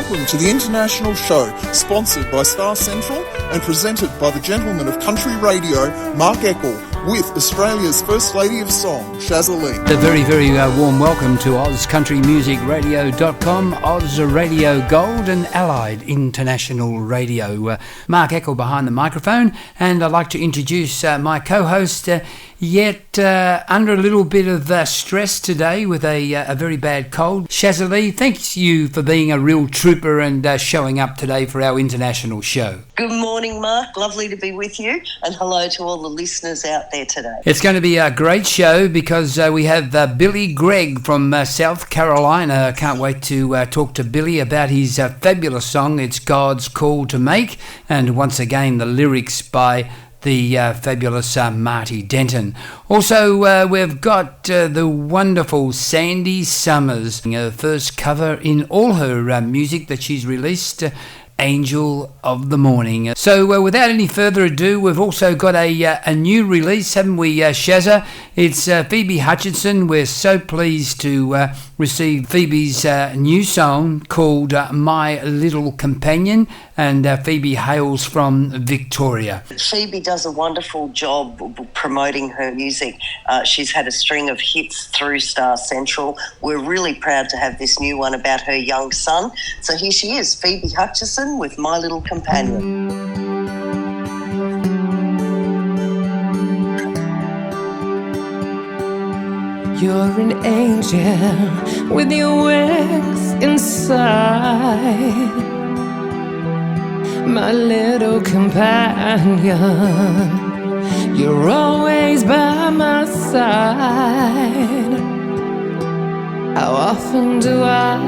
welcome to the International Show, sponsored by Star Central and presented by the gentleman of country radio, Mark Eckel, with Australia's First Lady of Song, Shaza Leigh. A very, very warm welcome to OzCountryMusicRadio.com, Oz Radio Gold and Allied International Radio. Mark Eckel behind the microphone, and I'd like to introduce my co-host, yet under a little bit of stress today with a very bad cold. Shaza Leigh, thanks you for being a real trooper and showing up today for our international show. Good morning, Mark. Lovely to be with you, and hello to all the listeners out there today. It's going to be a great show because we have Billy Gregg from South Carolina. I can't wait to talk to Billy about his fabulous song, It's God's Call to Make, and once again the lyrics by the fabulous Marty Denton. Also, we've got the wonderful Sandy Summers, her first cover in all her music that she's released, Angel of the Morning. So without any further ado, we've also got a new release, haven't we, Shaza? It's Phoebe Hutchison. We're so pleased to receive Phoebe's new song called My Little Companion, and Phoebe hails from Victoria. Phoebe does a wonderful job promoting her music. She's had a string of hits through Star Central. We're really proud to have this new one about her young son. So here she is, Phoebe Hutchison with My Little Companion. You're an angel with your wings inside, my little companion. You're always by my side. How often do I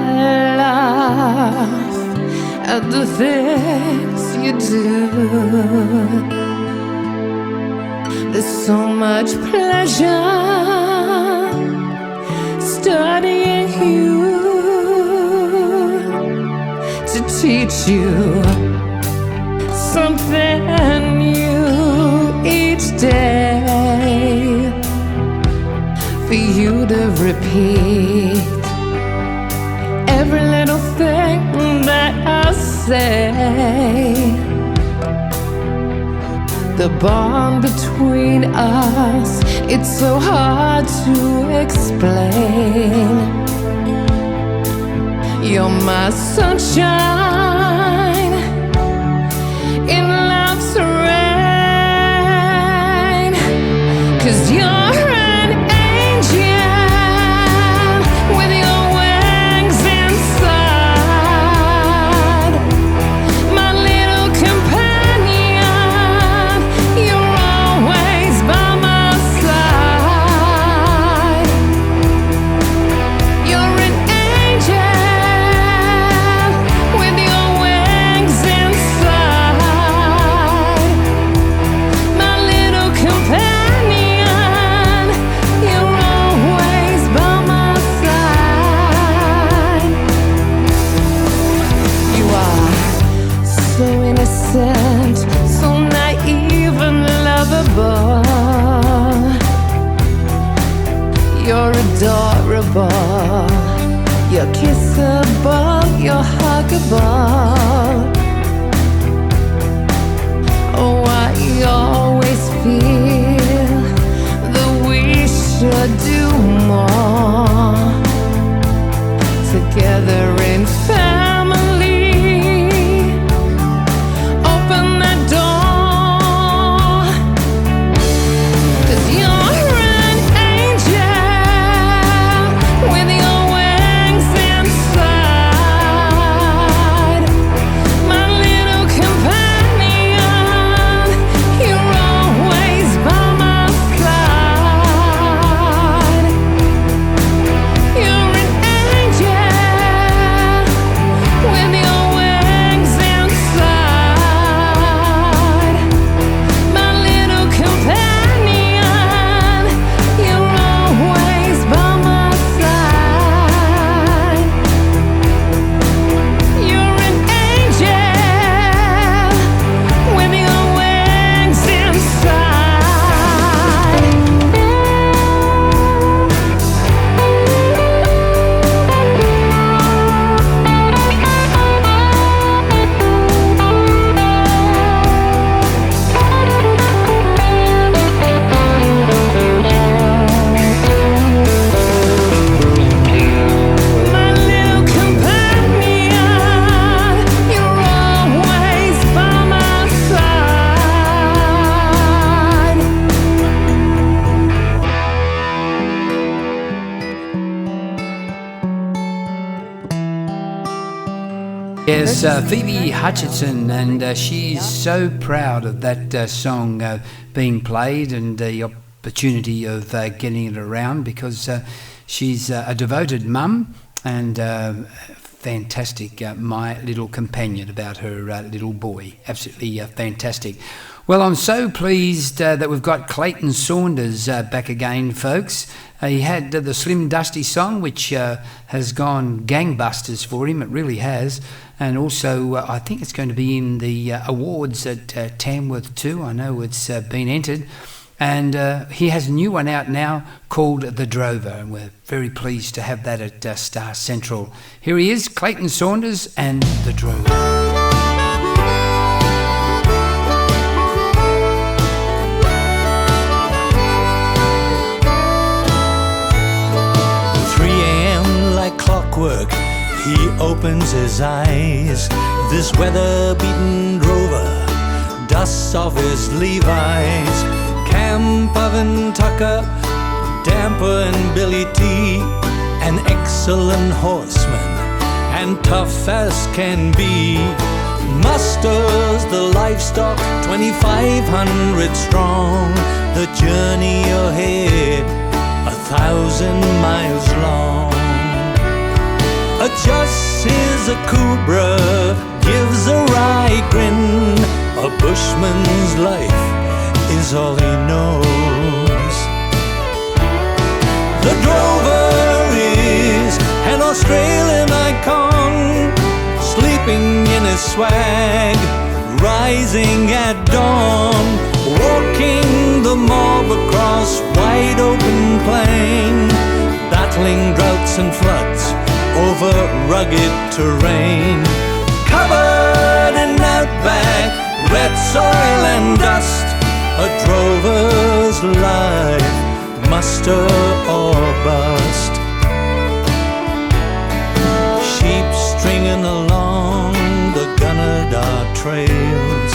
laugh at the things you do? There's so much pleasure studying you, to teach you something new each day, for you to repeat every little thing that I say. The bond between us, it's so hard to explain. You're my sunshine in love's rain, 'cause you're an angel with your wings inside, my little companion. You're always by my side. You're an angel with your wings inside, my little companion. You're always by my side. You are so innocent, so naive and lovable. You're adorable, you're kissable, you're huggable. Oh, I always feel that we should do more together in family. Open that door, 'cause you're an angel with your wings inside, my little companion. You're always by my side. Yes, Phoebe Hutchison, and she's so proud of that song being played and the opportunity of getting it around, because she's a devoted mum and fantastic my little companion about her little boy. Absolutely fantastic. Well, I'm so pleased that we've got Clayton Saunders back again, folks. He had the Slim Dusty song, which has gone gangbusters for him. It really has. And also, I think it's going to be in the awards at Tamworth too. I know it's been entered. And he has a new one out now called The Drover, and we're very pleased to have that at Star Central. Here he is, Clayton Saunders and The Drover. 3 a.m. like clockwork, he opens his eyes. This weather-beaten drover dusts off his Levi's. Camp Oven Tucker, Damper and Billy T, an excellent horseman and tough as can be. Musters the livestock 2,500 strong. The journey ahead 1,000 miles long. Adjusts his Cobra, gives a wry grin. A bushman's life is all he knows. The drover is an Australian icon, sleeping in his swag, rising at dawn, walking the mob across wide open plain, battling droughts and floods over rugged terrain. Covered in outback, red soil and dust, a drover's life, muster or bust. Sheep stringing along the Gunnedah trails,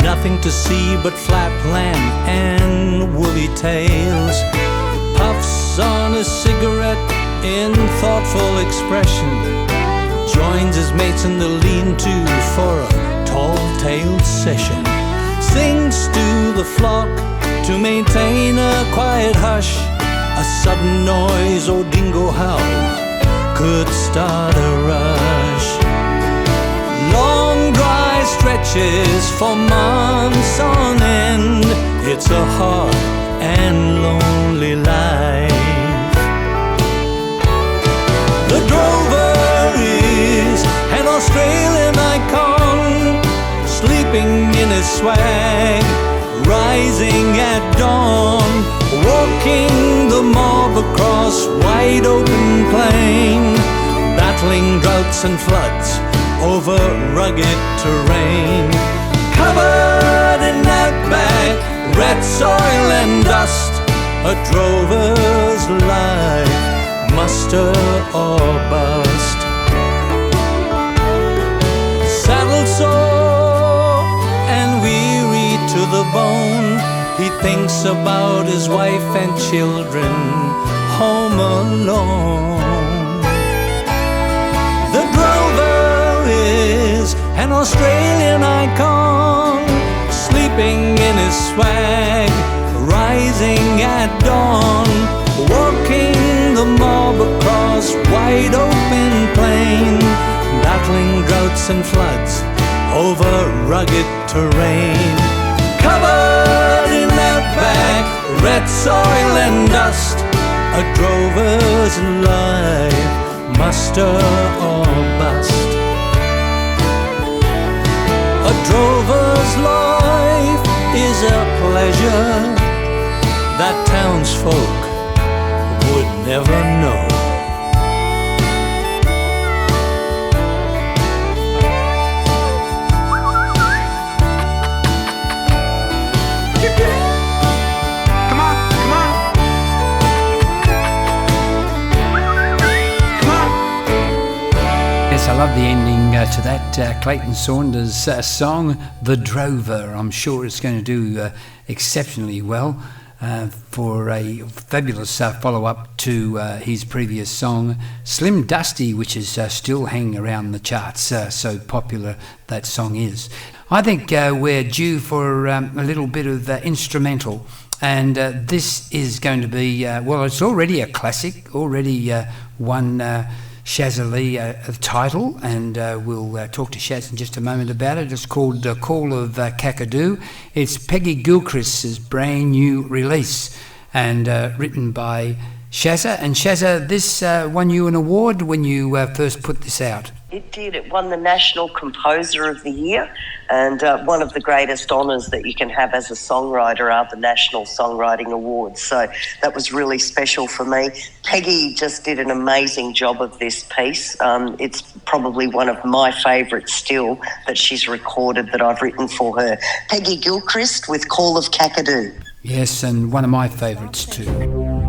nothing to see but flat land and woolly tails. Puffs on a cigarette in thoughtful expression, joins his mates in the lean-to for a tall-tailed session. Sings to the flock to maintain a quiet hush. A sudden noise or dingo howl could start a rush. Long dry stretches for months on end. It's a hard and lonely life. The drover is an Australian icon, sleeping in his swag, rising at dawn, walking the mob across wide open plain, battling droughts and floods over rugged terrain. Covered in outback, red soil and dust, a drover's life, muster or bust. Saddle sore and weary to the bone, he thinks about his wife and children home alone. The drover is an Australian icon, sleeping in his swag, rising at dawn, walking the mob across wide open plain, battling droughts and floods over rugged terrain. Covered in outback, red soil and dust, a drover's life, muster or bust. A drover's life is a pleasure that townsfolk would never know. I love the ending to that Clayton Saunders song, The Drover. I'm sure it's going to do exceptionally well. for a fabulous follow-up to his previous song, Slim Dusty, which is still hanging around the charts, so popular that song is. I think we're due for a little bit of instrumental, and this is going to be, well, it's already a classic, already won Shaza Leigh a title, and we'll talk to Shaz in just a moment about it. It's called The Call of Kakadu. It's Peggy Gilchrist's brand new release, and written by Shaza. And Shaza, this won you an award when you first put this out. It did. It won the National Composer of the Year, and one of the greatest honours that you can have as a songwriter are the National Songwriting Awards. So that was really special for me. Peggy just did an amazing job of this piece. It's probably one of my favourites still that she's recorded that I've written for her. Peggy Gilchrist with Call of Kakadu. Yes, and one of my favourites too.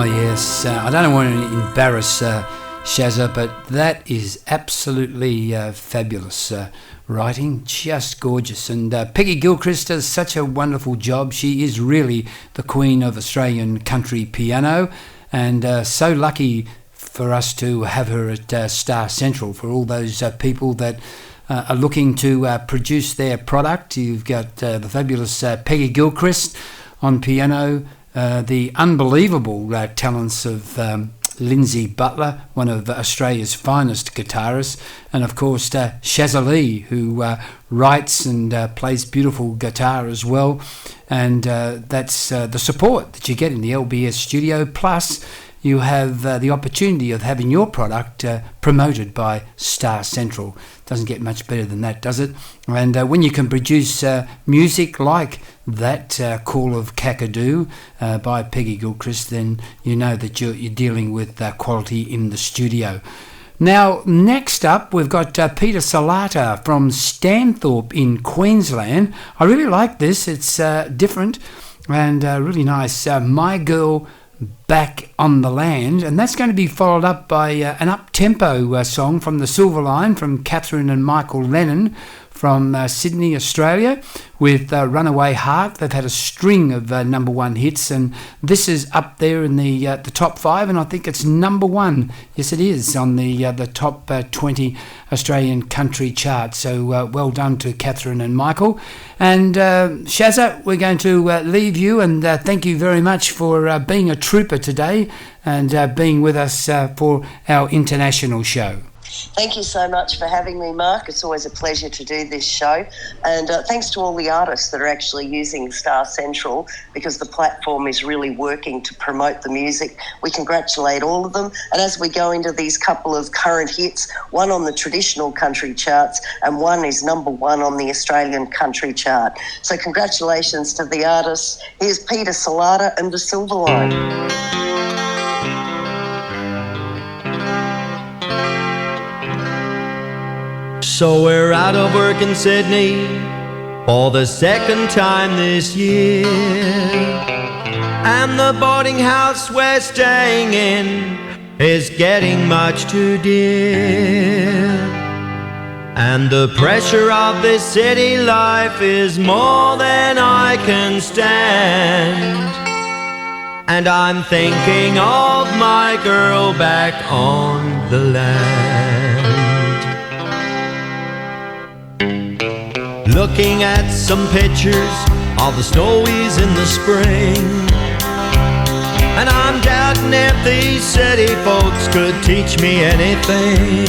Oh yes, I don't want to embarrass Shaza, but that is absolutely fabulous writing, just gorgeous. And Peggy Gilchrist does such a wonderful job. She is really the queen of Australian country piano, and so lucky for us to have her at Star Central. For all those people that are looking to produce their product, you've got the fabulous Peggy Gilchrist on piano, the unbelievable talents of Lindsay Butler, one of Australia's finest guitarists, and of course Shaza Leigh, who writes and plays beautiful guitar as well. And that's the support that you get in the LBS studio. Plus, you have the opportunity of having your product promoted by Star Central. Doesn't get much better than that, does it? And when you can produce music like that, Call of Kakadu by Peggy Gilchrist, then you know that you're dealing with quality in the studio. Now, next up, we've got Peter Salata from Stanthorpe in Queensland. I really like this. It's different and really nice. My Girl Back on the Land. And that's going to be followed up by an up-tempo song from the Silverline, from Catherine and Michael Lennon from Sydney, Australia, with Runaway Heart. They've had a string of number one hits, and this is up there in the top 5, and I think it's number 1. Yes, it is, on the top 20 Australian country chart. So well done to Catherine and Michael. And Shaza, we're going to leave you, and thank you very much for being a trooper today and being with us for our international show. Thank you so much for having me, Mark. It's always a pleasure to do this show. And thanks to all the artists that are actually using Star Central, because the platform is really working to promote the music. We congratulate all of them. And as we go into these couple of current hits, one on the traditional country charts and one is number 1 on the Australian country chart. So congratulations to the artists. Here's Peter Salata and the Silverline. So we're out of work in Sydney for the second time this year, and the boarding house we're staying in is getting much too dear, and the pressure of this city life is more than I can stand, and I'm thinking of my girl back on the land. Looking at some pictures of the snowies in the spring, and I'm doubting if these city folks could teach me anything.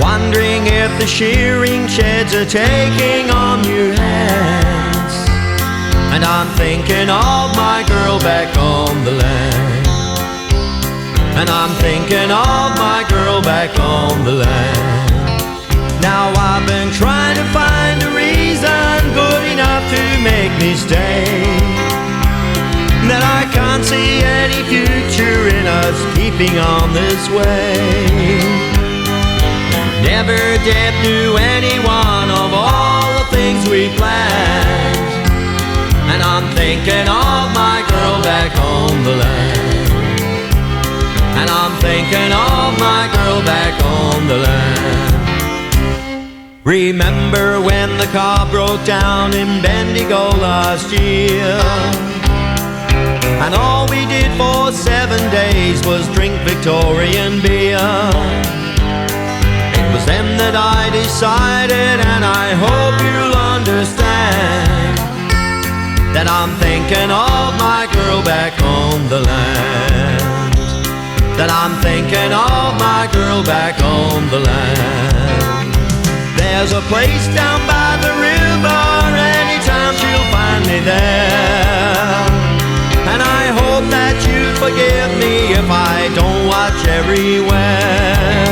Wondering if the shearing sheds are taking on new hands, and I'm thinking of my girl back on the land, and I'm thinking of my girl back on the land. Now I've been trying to find a reason good enough to make me stay, that I can't see any future in us keeping on this way. Never did do any one of all the things we planned, and I'm thinking of my girl back on the land, and I'm thinking of my girl back on the land. Remember when the car broke down in Bendigo last year, and all we did for 7 days was drink Victorian beer. It was then that I decided, and I hope you'll understand, that I'm thinking of my girl back on the land, that I'm thinking of my girl back on the land. There's a place down by the river, anytime she'll find me there, and I hope that you forgive me if I don't watch everywhere.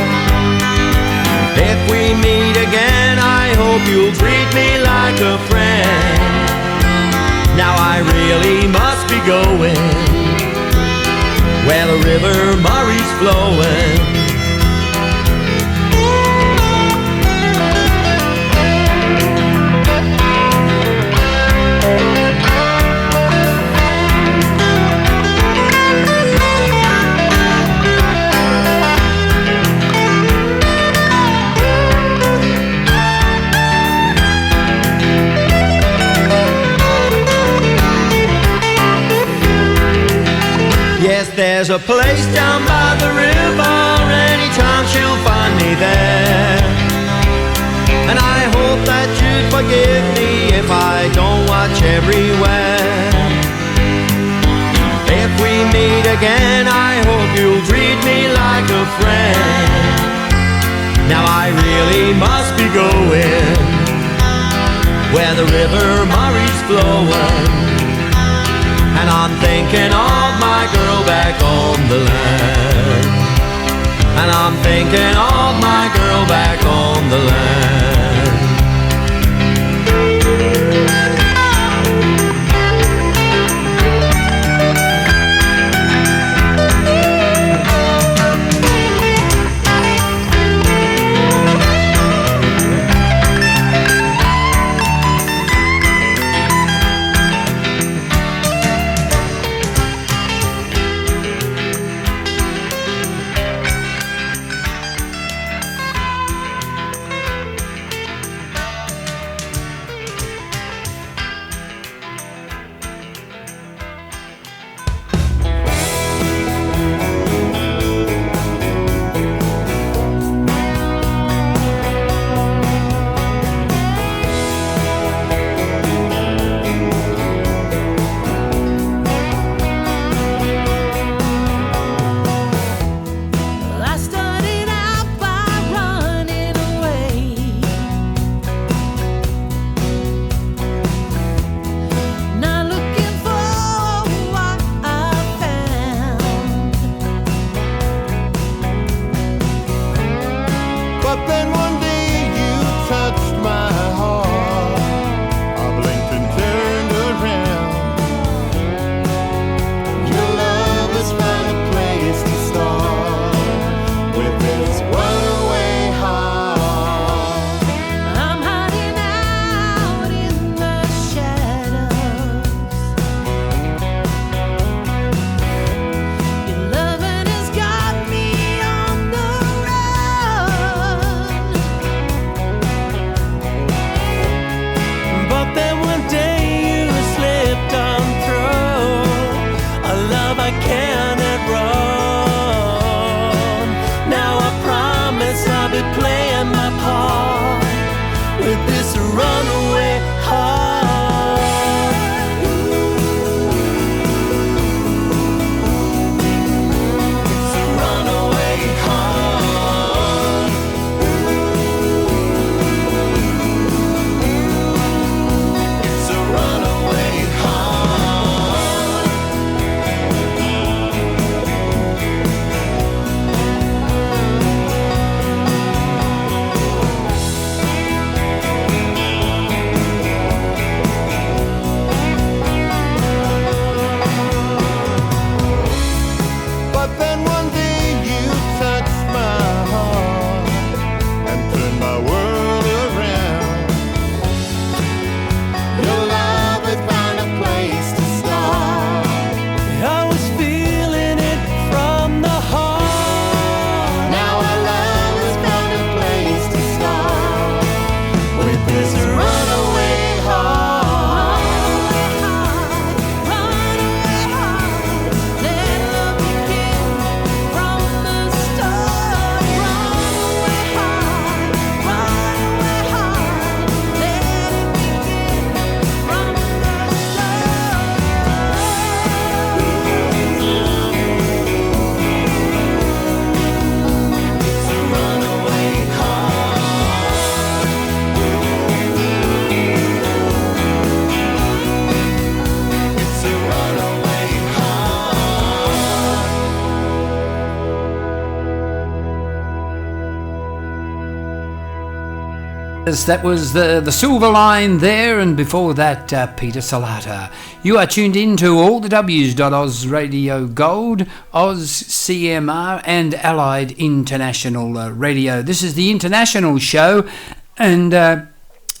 If we meet again, I hope you'll treat me like a friend. Now I really must be going where the river Murray's flowing. Yes, there's a place down by the river, anytime she'll find me there, and I hope that you'd forgive me if I don't watch everywhere. If we meet again, I hope you'll treat me like a friend. Now I really must be going where the river Murray's flowing, and I'm thinking of my girl back on the land. And I'm thinking of my girl back on the land. That was the Silverline there, and before that, Peter Salata. You are tuned in to all the W's.Oz Radio Gold, Oz CMR, and Allied International Radio. This is the international show, and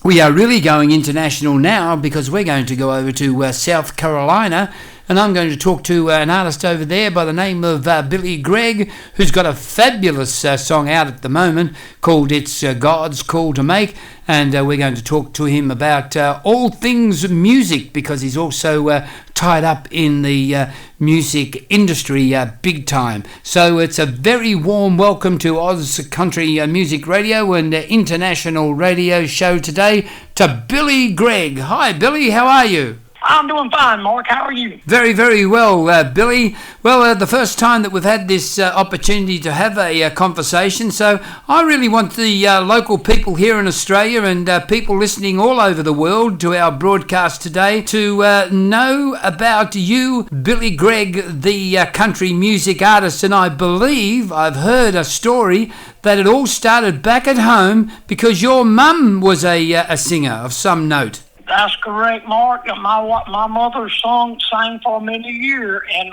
we are really going international now because we're going to go over to South Carolina. And I'm going to talk to an artist over there by the name of Billy Gregg, who's got a fabulous song out at the moment called It's God's Call to Make. And we're going to talk to him about all things music, because he's also tied up in the music industry big time. So it's a very warm welcome to Oz Country Music Radio and International Radio Show today to Billy Gregg. Hi, Billy. How are you? I'm doing fine, Mark. How are you? Very, very well, Billy. Well, the first time that we've had this opportunity to have a conversation, so I really want the local people here in Australia and people listening all over the world to our broadcast today to know about you, Billy Gregg, the country music artist. And I believe I've heard a story that it all started back at home because your mum was a singer of some note. That's correct, Mark. My mother sang for many years, and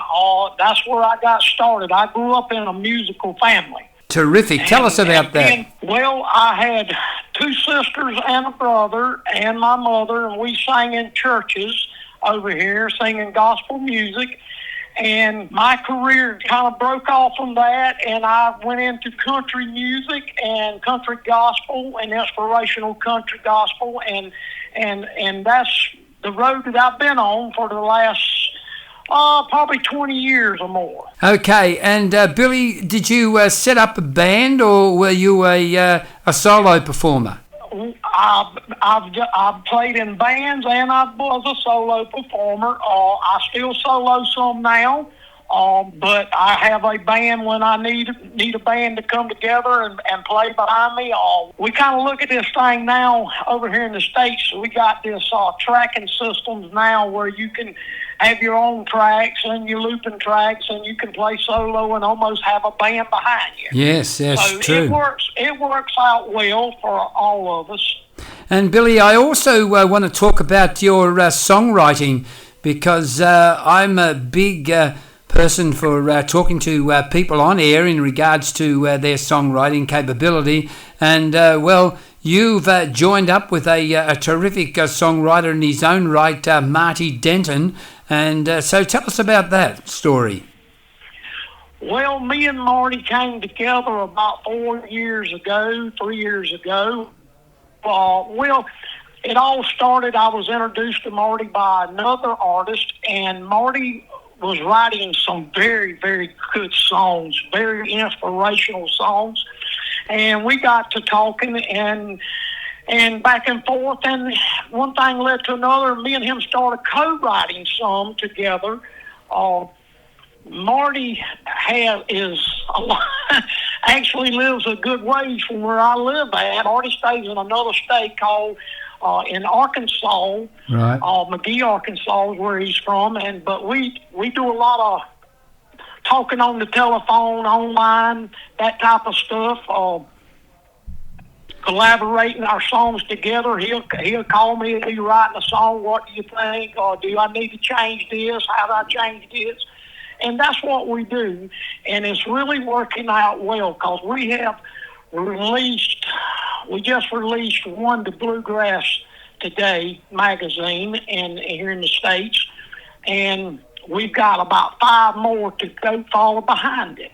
that's where I got started. I grew up in a musical family. Terrific. Tell us about that. Well, I had two sisters and a brother and my mother, and we sang in churches over here, singing gospel music. And my career kind of broke off from that, and I went into country music and country gospel and inspirational country gospel, and that's the road that I've been on for the last probably 20 years or more. Okay, and Billy, did you set up a band, or were you a solo performer? I've played in bands, and I was a solo performer. I still solo some now, but I have a band when I need a band to come together and play behind me. We kind of look at this thing now over here in the States. We got this tracking systems now where you can have your own tracks and your looping tracks, and you can play solo and almost have a band behind you. Yes, that's true. It works out well for all of us. And Billy, I also want to talk about your songwriting because I'm a big person for talking to people on air in regards to their songwriting capability. And, well, you've joined up with a terrific songwriter in his own right, Marty Denton. And so tell us about that story. Well, me and Marty came together about 3 years ago. Well, it all started, I was introduced to Marty by another artist, and Marty was writing some very, very good songs, very inspirational songs. And we got to talking and back and forth, and one thing led to another. Me and him started co-writing some together. Marty actually lives a good ways from where I live at. Marty stays in another state called in Arkansas, right? McGee, Arkansas, is where he's from. But we do a lot of talking on the telephone, online, that type of stuff. Collaborating our songs together. He'll call me and he's writing a song. What do you think? Or do I need to change this? How do I change this? And that's what we do. And it's really working out well because we just released one to Bluegrass Today magazine here in the States. And we've got about 5 more to go follow behind it.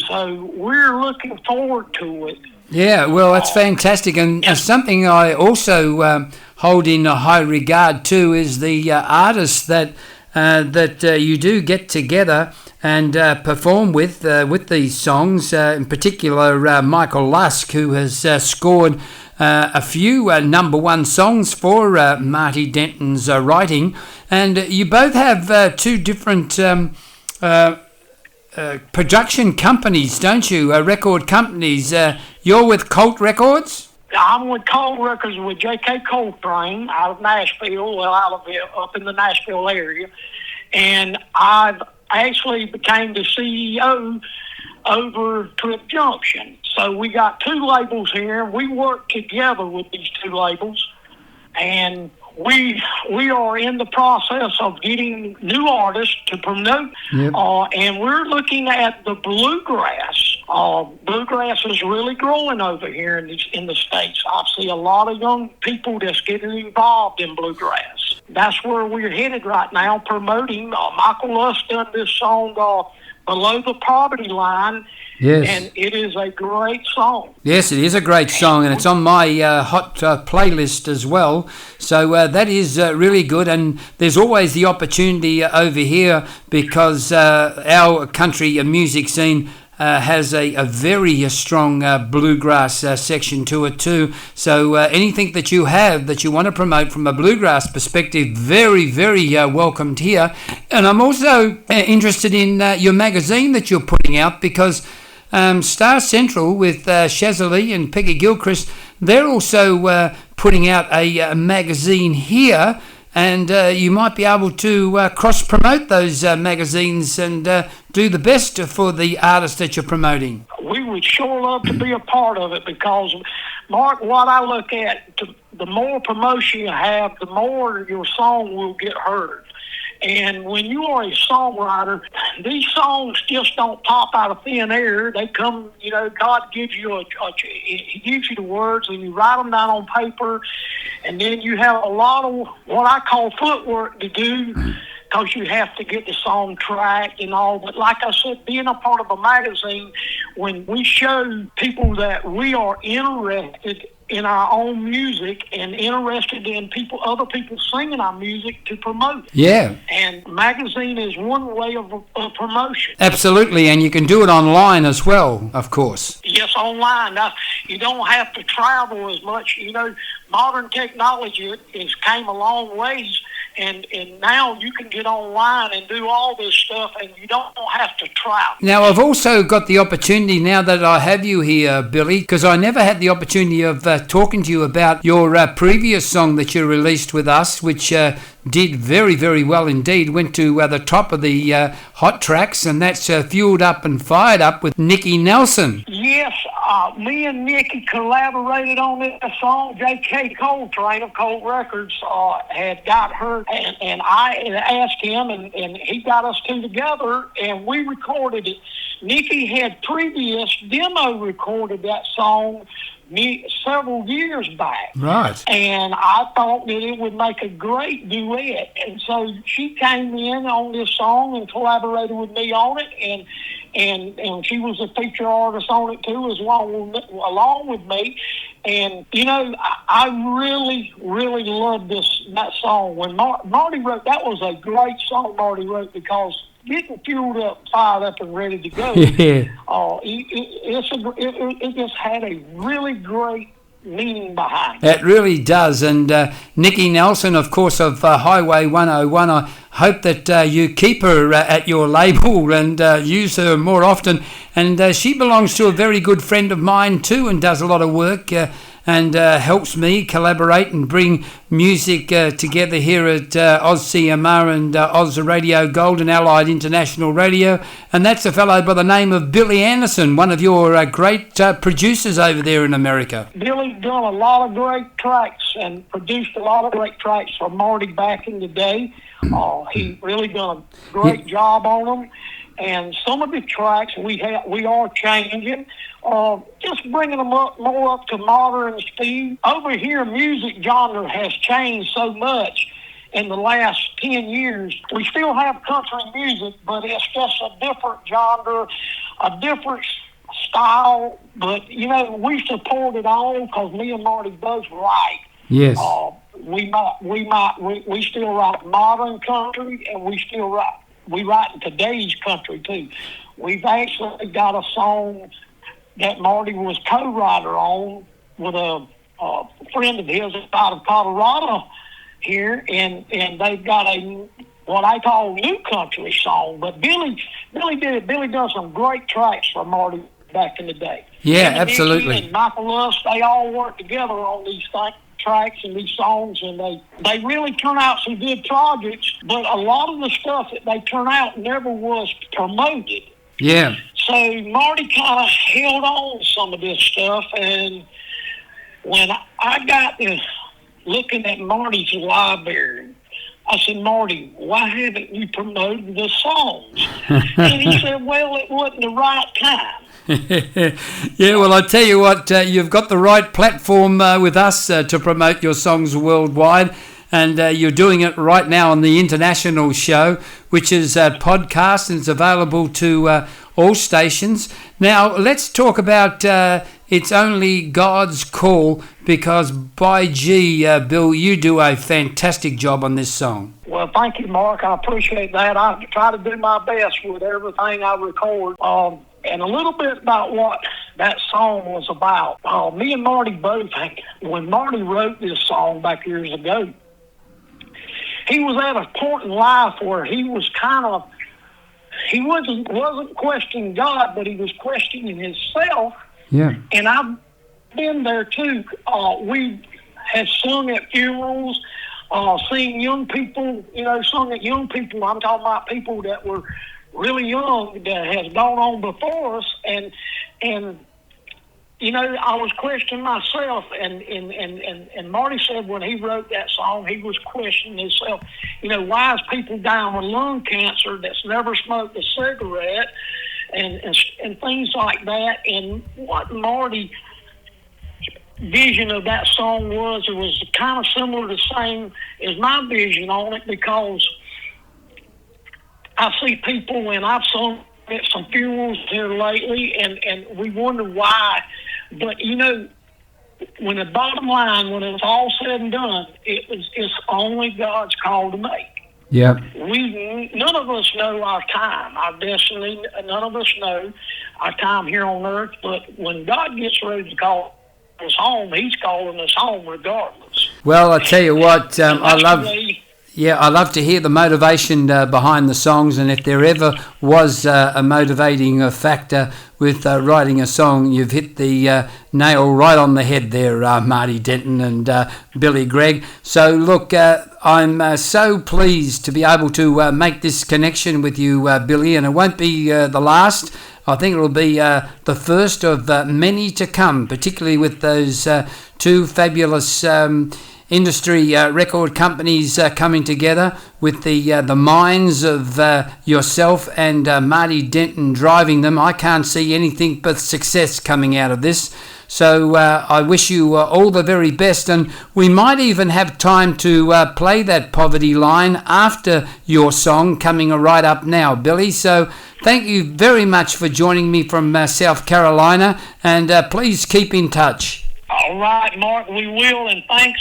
So we're looking forward to it. Yeah, well, that's fantastic. And something I also hold in a high regard too is the artists that you do get together and perform with these songs. In particular, Michael Lusk, who has scored a few number one songs for Marty Denton's writing. And you both have 2 different production companies, don't you? Record companies. You're with Colt Records? I'm with Colt Records with J.K. Coltrane out of Nashville, up in the Nashville area. And I've actually became the CEO over Trip Junction. So we got 2 labels here. We work together with these 2 labels. And we are in the process of getting new artists to promote. Yep. And we're looking at the bluegrass. Bluegrass is really growing over here in the States. I see a lot of young people that's getting involved in bluegrass. That's where we're headed right now, promoting. Michael Lusk done this song, Below the Poverty Line. Yes. And it is a great song. Yes, it is a great song, and it's on my hot playlist as well. So that is really good, and there's always the opportunity over here because our country music scene has a very strong bluegrass section to it too. So anything that you have that you want to promote from a bluegrass perspective, very, very welcomed here. And I'm also interested in your magazine that you're putting out, because Star Central with Shaza Leigh and Peggy Gilchrist, they're also putting out a magazine here, and you might be able to cross-promote those magazines and do the best for the artists that you're promoting. We would sure love to be a part of it, because, Mark, what I look at, the more promotion you have, the more your song will get heard. And when you are a songwriter, these songs just don't pop out of thin air. They come, God gives you He gives you the words, and you write them down on paper, and then you have a lot of what I call footwork to do, because you have to get the song tracked and all. But like I said, being a part of a magazine, when we show people that we are interested in our own music and interested in other people singing our music, to promote it. Yeah. And magazine is one way of promotion. Absolutely, and you can do it online as well, of course. Yes, online. Now, you don't have to travel as much. Modern technology has came a long ways, and now you can get online and do all this stuff, and you don't have to travel. Now, I've also got the opportunity, now that I have you here, Billy, because I never had the opportunity of talking to you about your previous song that you released with us, which did very, very well indeed, went to the top of the hot tracks, and that's Fueled Up and Fired Up with Nicky Nelson. Yes, me and Nicky collaborated on this song. J.K. Coltrane of Cold Records had got her, and I asked him, and he got us two together, and we recorded it. Nicky had previous demo recorded that song several years back. Right. And I thought that it would make a great duet. And so she came in on this song and collaborated with me on it, and she was a feature artist on it too, along with me. And I really, really loved that song. When Marty wrote, that was a great song Marty wrote, because getting fueled up, fired up, and ready to go. Yeah. It just had a really great meaning behind it. It really does. And Nicky Nelson, of course, of Highway 101, I hope that you keep her at your label and use her more often. And she belongs to a very good friend of mine too, and does a lot of work and helps me collaborate and bring music together here at OzCMR and Oz Radio Gold and Allied International Radio. And that's a fellow by the name of Billy Anderson, one of your great producers over there in America. Billy's done a lot of great tracks and produced a lot of great tracks for Marty back in the day. He really done a great job on them. And some of the tracks we are changing, just bringing them more up to modern speed. Over here, music genre has changed so much in the last 10 years. We still have country music, but it's just a different genre, a different style. But, we support it all, because me and Marty both write. Yes. We still write modern country, and we write in today's country too. We've actually got a song that Marty was co-writer on with a friend of his out of Colorado here, and they've got what I call new country song. But Billy done some great tracks for Marty back in the day. Yeah, and absolutely. Nicky and Michael Luss, they all work together on these tracks and these songs, and they really turn out some good projects, but a lot of the stuff that they turn out never was promoted. Yeah. So Marty kind of held on to some of this stuff, and when I got to looking at Marty's library, I said, Marty, why haven't you promoted the songs? And he said, well, it wasn't the right time. Yeah, well, I tell you what, you've got the right platform with us to promote your songs worldwide, and you're doing it right now on the international show, which is a podcast, and it's available to all stations. Now, let's talk about It's Only God's Call, because by gee, Bill, you do a fantastic job on this song. Well, thank you, Mark. I appreciate that. I try to do my best with everything I record. And a little bit about what that song was about. Me and Marty both, when Marty wrote this song back years ago, he was at a point in life where he was he wasn't questioning God, but he was questioning himself. Yeah. And I've been there too. We have sung at funerals, seen young people, sung at young people. I'm talking about people that were really young that has gone on before us, and I was questioning myself, and Marty said when he wrote that song, he was questioning himself. Why is people dying with lung cancer that's never smoked a cigarette, and things like that. And what Marty's vision of that song was, it was kind of similar to the same as my vision on it, because I see people, and I've sung at some funerals here lately, and we wonder why. But when the bottom line, when it's all said and done, it's only God's call to make. Yeah. None of us know our time, our destiny. None of us know our time here on earth. But when God gets ready to call us home, He's calling us home regardless. Well, I tell you what, I love to hear the motivation behind the songs, and if there ever was a motivating factor with writing a song, you've hit the nail right on the head there, Marty Denton and Billy Gregg. So look, I'm so pleased to be able to make this connection with you, Billy, and it won't be the last. I think it'll be the first of many to come, particularly with those two fabulous industry record companies coming together, with the minds of yourself and Marty Denton driving them. I can't see anything but success coming out of this. So I wish you all the very best, and we might even have time to play that Poverty Line after your song coming right up now, Billy. So thank you very much for joining me from South Carolina, and please keep in touch. All right, Mark, we will, and thank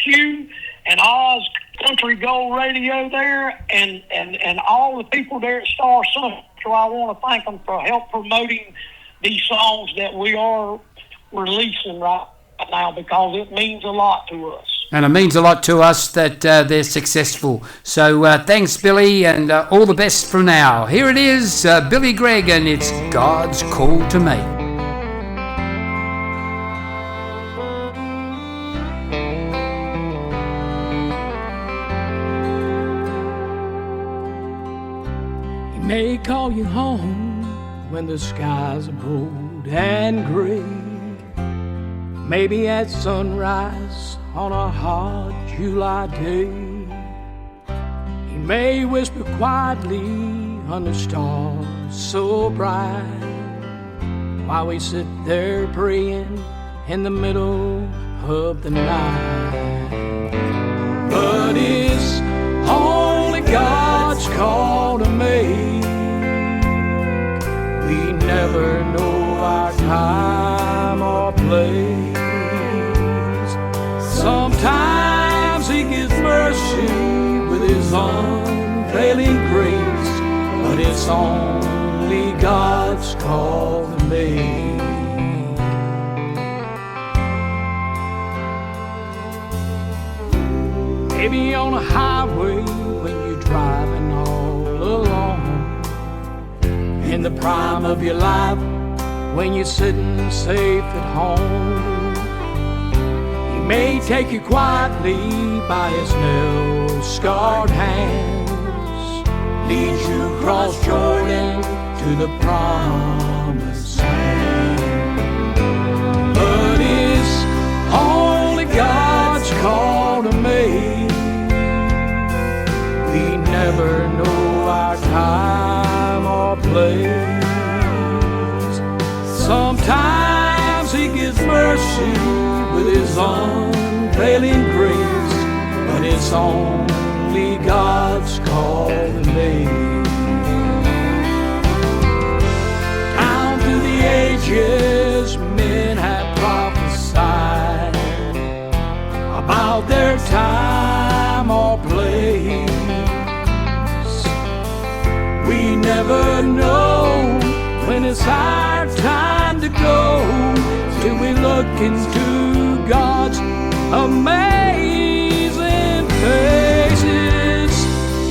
you and Oz Country Gold Radio there, and all the people there at Star Central. I want to thank them for help promoting these songs that we are releasing right now, because it means a lot to us. And it means a lot to us that they're successful. So thanks, Billy, and all the best for now. Here it is, Billy Gregg, and it's God's Call to Make. May call you home when the skies are bold and gray. Maybe at sunrise on a hot July day. He may whisper quietly under stars so bright, while we sit there praying in the middle of the night. But it's only God's call to make. We never know our time or place. Sometimes He gives mercy with His unfailing grace, but it's only God's call to make. Maybe on a highway when you're driving all alone, in the prime of your life when you're sitting safe at home. He may take you quietly by His nail-scarred hands, lead you across Jordan to the promised land. But it's only God's call to make. We never know our time or place. Sometimes He gives mercy with His unfailing grace, but it's only God's call to make. Down through the ages, men have prophesied about their time or place. We never know when when it's our time to go, till we look into God's amazing faces.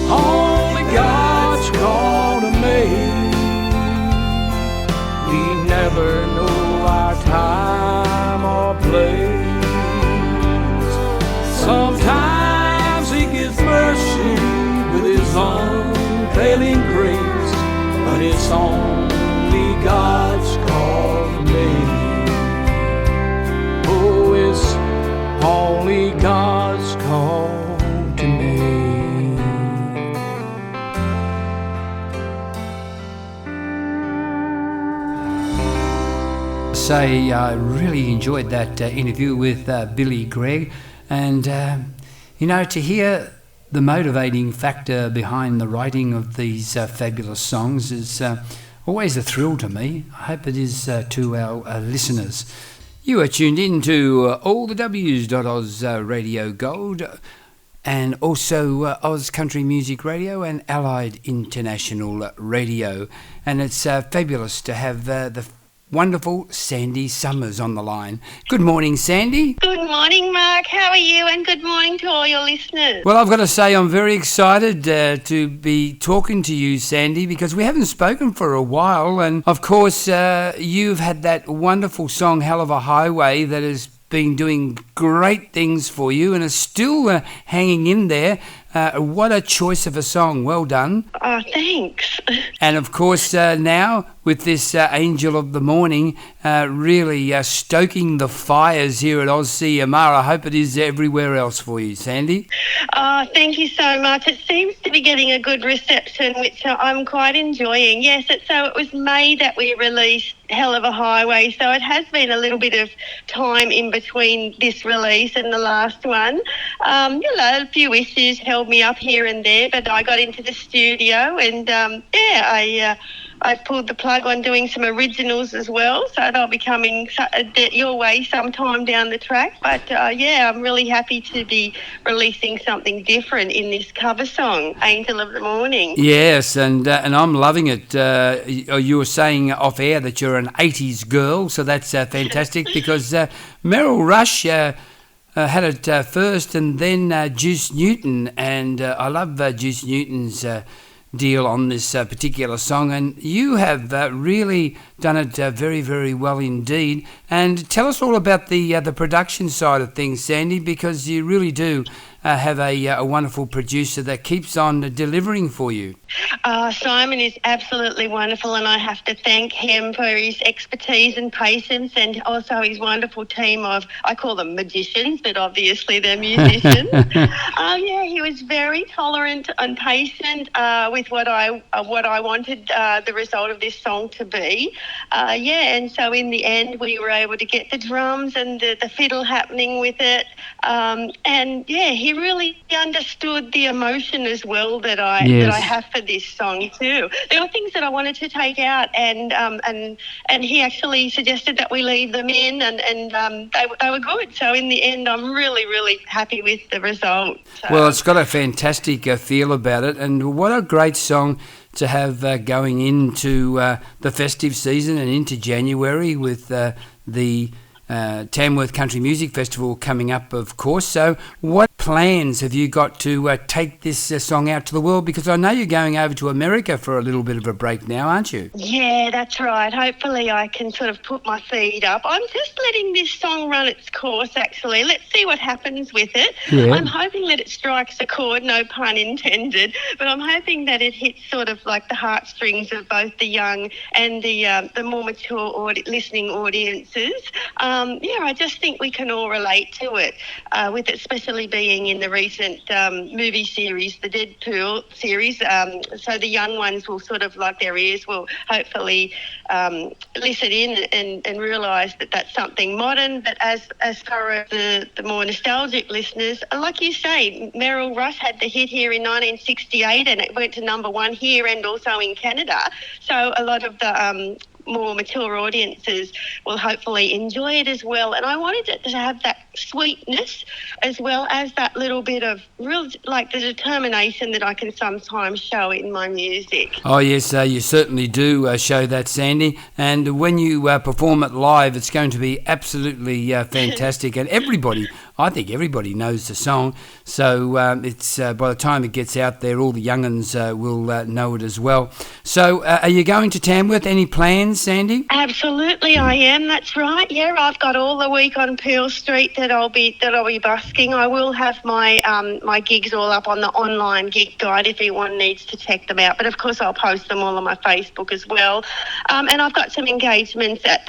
Only God's gonna make. We never know our time or place. Sometimes He gives mercy with His unfailing grace, but it's only God's call to make. Oh, it's only God's call to make. Say, I really enjoyed that interview with Billy Gregg, and to hear the motivating factor behind the writing of these fabulous songs is always a thrill to me. I hope it is to our listeners. You are tuned in to allthews.oz Radio Gold, and also Oz Country Music Radio and Allied International Radio, and it's fabulous to have the wonderful Sandy Summers on the line. Good morning, Sandy. Good morning, Mark. How are you? And good morning to all your listeners. Well, I've got to say I'm very excited to be talking to you, Sandy, because we haven't spoken for a while. And, of course, you've had that wonderful song, Hell of a Highway, that has been doing great things for you and is still hanging in there. What a choice of a song. Well done. Oh, thanks. And, of course, now with this Angel of the Morning, really stoking the fires here at Oz CMR. I hope it is everywhere else for you, Sandy. Oh, thank you so much. It seems to be getting a good reception, which I'm quite enjoying. Yes, it was May that we released Hell of a Highway, so it has been a little bit of time in between this release and the last one. A few issues held me up here and there, but I got into the studio and I pulled the plug on doing some originals as well, so they'll be coming your way sometime down the track. But I'm really happy to be releasing something different in this cover song, Angel of the Morning. Yes, and I'm loving it. You were saying off air that you're an 80s girl, so that's fantastic because Merrill Rush had it first, and then Juice Newton, and I love Juice Newton's deal on this particular song, and you have really done it very, very well indeed. And tell us all about the production side of things, Sandy, because you really do have a wonderful producer that keeps on delivering for you. Simon is absolutely wonderful, and I have to thank him for his expertise and patience, and also his wonderful team of, I call them magicians, but obviously they're musicians. He was very tolerant and patient with what I wanted the result of this song to be. And so in the end we were able to get the drums and the fiddle happening with it. He really understood the emotion as well that I have for this song too. There were things that I wanted to take out, and he actually suggested that we leave them in, and they were good. So in the end, I'm really, really happy with the result. So. Well, it's got a fantastic feel about it, and what a great song to have going into the festive season and into January with the Tamworth Country Music Festival coming up, of course. So what plans have you got to take this song out to the world? Because I know you're going over to America for a little bit of a break now, aren't you? Yeah, that's right. Hopefully I can sort of put my feet up. I'm just letting this song run its course, actually. Let's see what happens with it. Yeah. I'm hoping that it strikes a chord, no pun intended, but I'm hoping that it hits sort of like the heartstrings of both the young and the more mature listening audiences. I just think we can all relate to it, with it especially being in the recent movie series, the Deadpool series. So the young ones will sort of, like their ears will hopefully listen in and realise that that's something modern. But as far as the more nostalgic listeners, like you say, Merrill Rush had the hit here in 1968 and it went to number one here and also in Canada. So a lot of the more mature audiences will hopefully enjoy it as well. And I wanted it to have that sweetness, as well as that little bit of real, like the determination that I can sometimes show in my music. Oh yes, you certainly do show that, Sandy. And when you perform it live, it's going to be absolutely fantastic. And I think everybody knows the song. So it's by the time it gets out there, all the young'uns will know it as well. So are you going to Tamworth? Any plans, Sandy? Absolutely, I am. That's right. Yeah, I've got all the week on Peel Street that I'll be busking. I will have my my gigs all up on the online gig guide if anyone needs to check them out. But of course, I'll post them all on my Facebook as well. And I've got some engagements at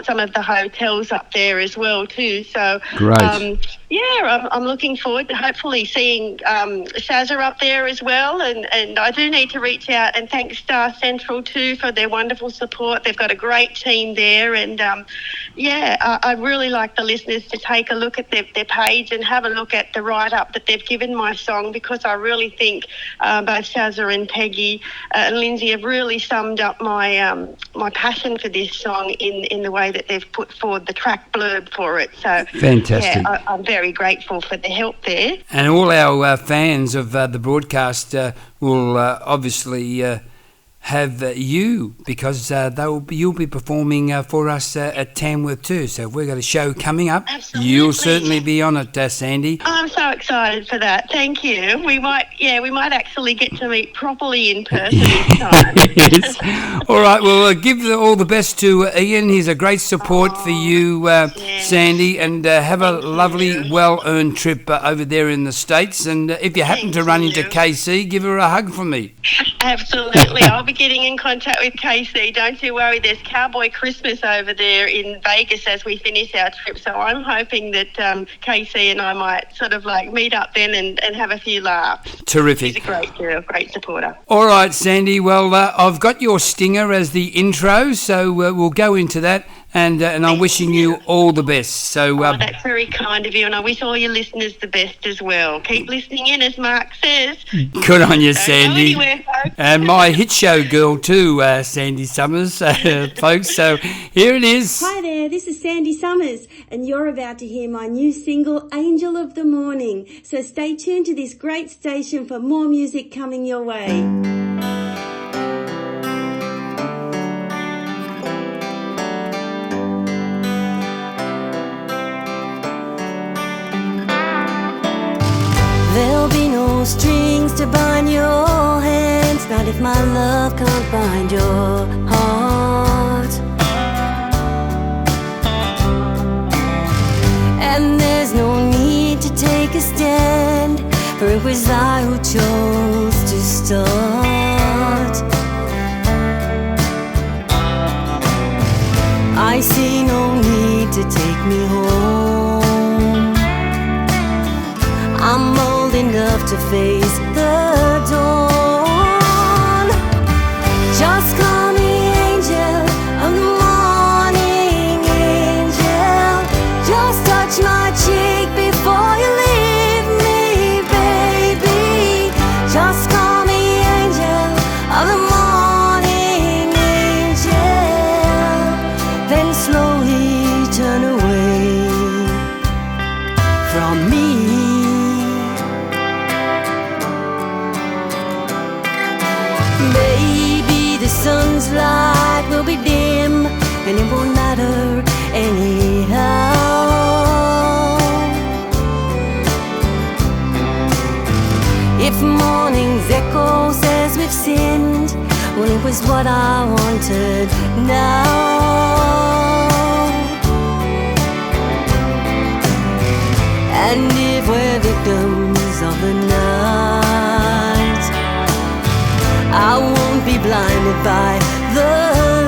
some of the hotels up there as well too. So great. I'm looking forward to hopefully seeing Shaza up there as well. And I do need to reach out and thank Star Central too for their wonderful support. They've got a great team there. And I'd really like the listeners to take a look at their page and have a look at the write-up that they've given my song, because I really think both Shaza and Peggy and Lindsay have really summed up my my passion for this song in the way that they've put forward the track blurb for it. So fantastic. Yeah, I'm very grateful for the help there. And all our fans of the broadcast will obviously have you, because you'll be performing for us at Tamworth too. So if we've got a show coming up, absolutely, you'll certainly be on it, Sandy. I'm so excited for that. Thank you. We might actually get to meet properly in person this time. Yes. All right. Well, give all the best to Ian. He's a great support for you, Sandy, and have a lovely, well-earned trip over there in the States. And if you happen to run into KC, give her a hug from me. Absolutely. I'll be getting in contact with KC. Don't you worry. There's Cowboy Christmas over there in Vegas as we finish our trip. So I'm hoping that KC and I might sort of like meet up then and have a few laughs. Terrific. She's a great girl, great supporter. All right, Sandy. Well, I've got your stinger as the intro, so we'll go into that. And I'm wishing you all the best. So that's very kind of you, and I wish all your listeners the best as well. Keep listening in, as Mark says. Good on you, Sandy. Don't go anywhere, folks. And my hit show girl too, Sandy Summers, folks. So here it is. Hi there, this is Sandy Summers, and you're about to hear my new single, Angel of the Morning. So stay tuned to this great station for more music coming your way. There'll be no strings to bind your hands, not if my love can't bind your heart. And there's no need to take a stand, for it was I who chose to start. I see no need to take me home. I'm old enough to face the dawn. Just call me angel of the morning, angel. Just touch my cheek before you leave me, baby. Just call me angel of the morning, angel. Then slowly turn away from me. Baby, the sun's light will be dim, and it won't matter anyhow. If morning's echo says we've sinned, well, it was what I wanted now. And if we're victims of the night, I won't be blinded by the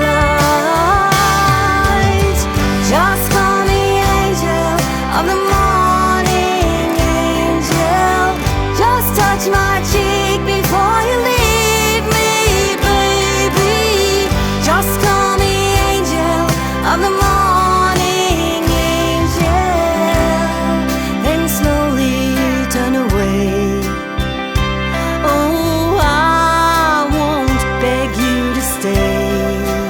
light. Just call me angel of the morning, angel. Just touch my cheek before you leave me, baby. Just call me angel of the morning, angel. Then slowly turn away. Oh, I won't beg you to stay.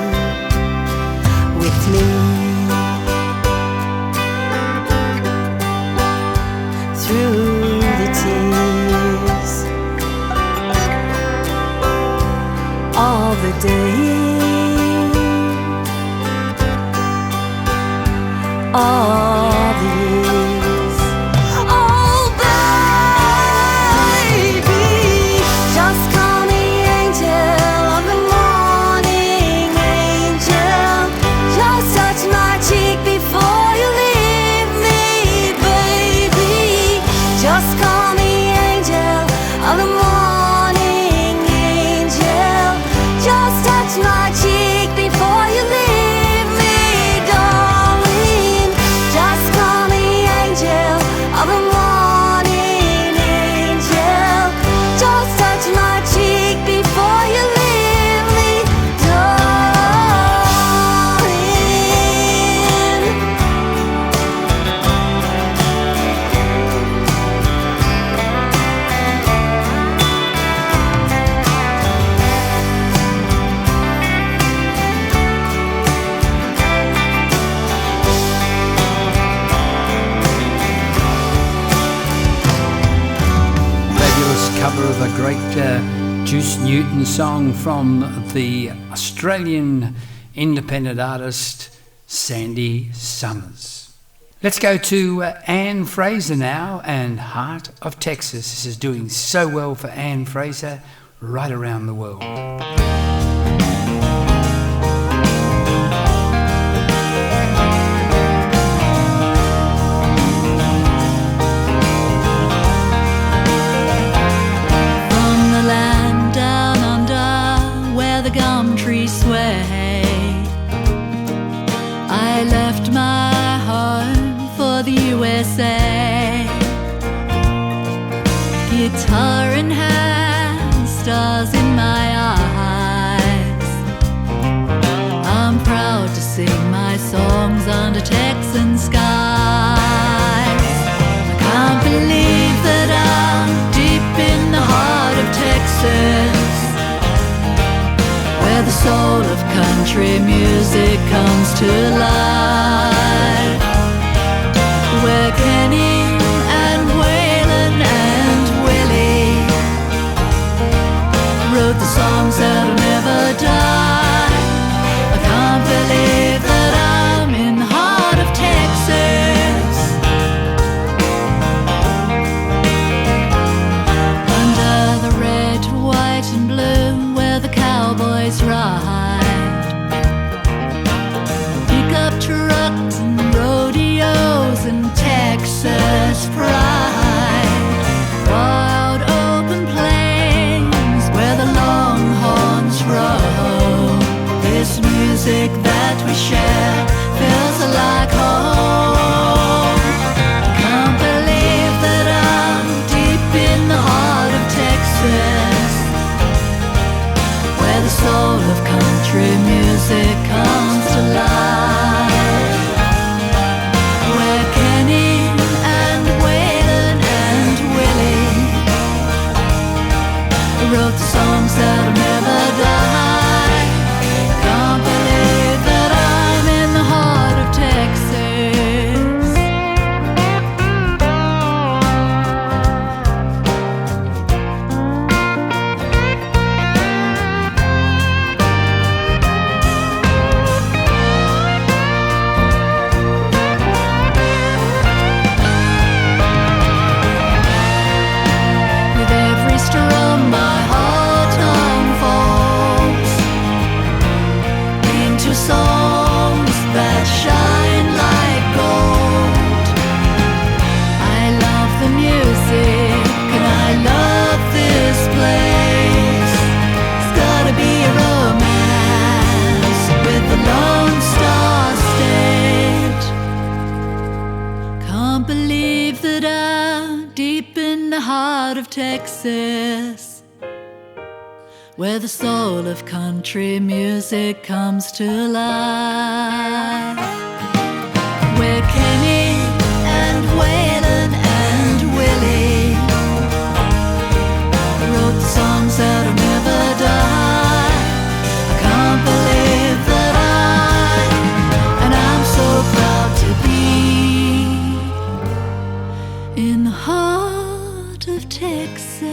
all the day. All the years. Oh, baby, just call me angel of the morning, angel. Just touch my cheek before you leave me, baby. Just call me angel of the morning, angel. Just touch my cheek before you leave me, darling. Just call me angel of the morning, angel. Just touch my cheek before you leave me, darling. Fabulous cover of a great Juice Newton song from the Australian independent artist Sandy Summers. Let's go to Anne Fraser now and Heart of Texas. This is doing so well for Anne Fraser right around the world. From the land down under where the gum trees sway, I left my home for the USA. Guitar in hand, stars in my eyes. I'm proud to sing my songs under Texan skies. I can't believe that I'm deep in the heart of Texas, where the soul of country music comes to life, where Kenny and Waylon and Willie wrote the songs that'll never die. I can't believe that I'm in the heart of Texas, under the red, white and blue where the cowboys ride, pickup trucks and rodeos and Texas pride, wild open plains where the longhorns roam. This music that we share feels like home. Can't believe that I'm deep in the heart of Texas, where the soul of country music comes to life, where Kenny and Waylon and Willie wrote the songs that'll never die. Can't believe that I'm in the heart of Texas. With every strum my heart unfolds into songs that shine like gold. I love the music and I love this place. It's gotta be a romance with the Lone Star State. Can't believe that I'm deep in the heart of Texas, where the soul of country music comes to life, where Kenny and Waylon and Willie wrote the songs that'll never die. I can't believe that and I'm so proud to be in the heart of Texas.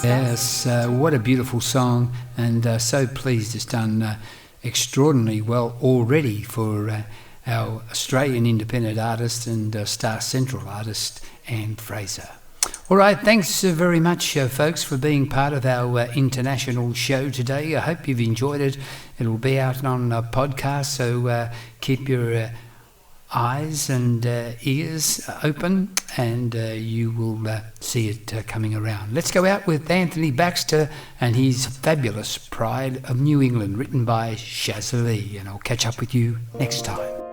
Yes, what a beautiful song, and so pleased it's done extraordinarily well already for our Australian independent artist and Star Central artist, Anne Fraser. All right, thanks very much, folks, for being part of our international show today. I hope you've enjoyed it. It'll be out on a podcast, so keep your eyes and ears open, and you will see it coming around. Let's go out with Anthony Baxter and his fabulous Pride of New England, written by Shaza Leigh, and I'll catch up with you next time.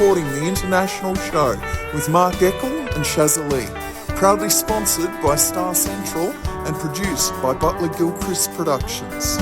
supporting the international show with Mark Eckel and Shaza Leigh. Proudly sponsored by Star Central and produced by Butler Gilchrist Productions.